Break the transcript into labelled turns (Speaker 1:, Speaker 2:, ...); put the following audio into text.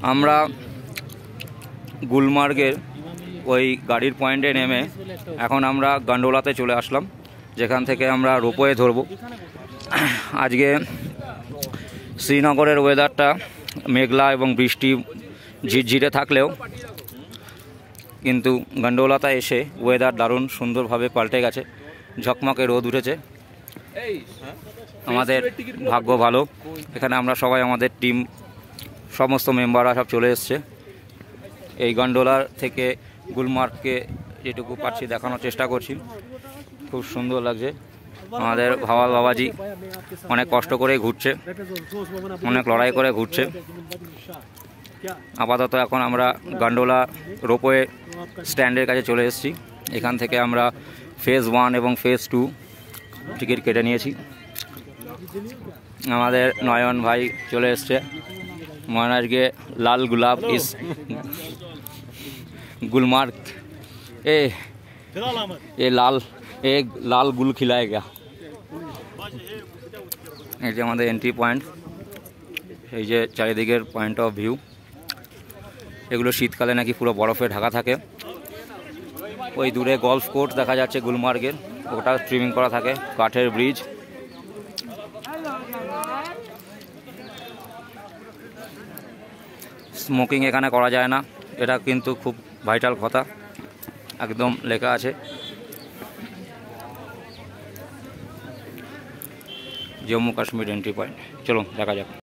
Speaker 1: আমরা গুলমার্গের ওই গাড়ির পয়েন্টে নেমে এখন আমরা গন্ডোলাতে চলে আসলাম, যেখান থেকে আমরা রোপওয়ে ধরব। আজকে শ্রীনগরের ওয়েদারটা মেঘলা এবং বৃষ্টি ঝিরঝিরে থাকলেও কিন্তু গন্ডোলাতে এসে ওয়েদার দারুণ সুন্দরভাবে পাল্টে গেছে, ঝকমকে রোদ উঠেছে। আমাদের ভাগ্য ভালো, এখানে আমরা সবাই আমাদের টিম সমস্ত মেম্বাররা সব চলে এসছে। এই গন্ডোলার থেকে গুলমার্গকে যেটুকু পারছি দেখানোর চেষ্টা করছি। খুব সুন্দর লাগছে। আমাদের ভাওয়াল বাবাজি অনেক কষ্ট করে ঘুরছে, অনেক লড়াই করে ঘুরছে। আপাতত এখন আমরা গন্ডোলা রোপওয়ে স্ট্যান্ডের কাছে চলে এসেছি। এখান থেকে আমরা ফেজ 1 এবং ফেজ 2 টিকিট কেটে নিয়েছি। আমাদের নয়ন ভাই চলে এসছে। মহারাজকে লাল গুলাব ইস गुलमार्ग ए लाल गुल खिलाएगा। এই যে আমাদের এন্ট্রি পয়েন্ট, এই যে চারিদিকের পয়েন্ট অফ ভিউ। এগুলো শীতকালে নাকি পুরো বরফে ঢাকা থাকে। ওই দূরে গলফ কোর্স দেখা যাচ্ছে গুলমার্গের, ওটা স্ট্রিমিং করা থাকে। কাঠের ব্রিজ, স্মোকিং এখানে করা যায় না, এটা কিন্তু খুব ভাইটাল কথা, একদম লেখা আছে। জম্মু কাশ্মীর এন্ট্রি পয়েন্ট, চলো দেখা যাক।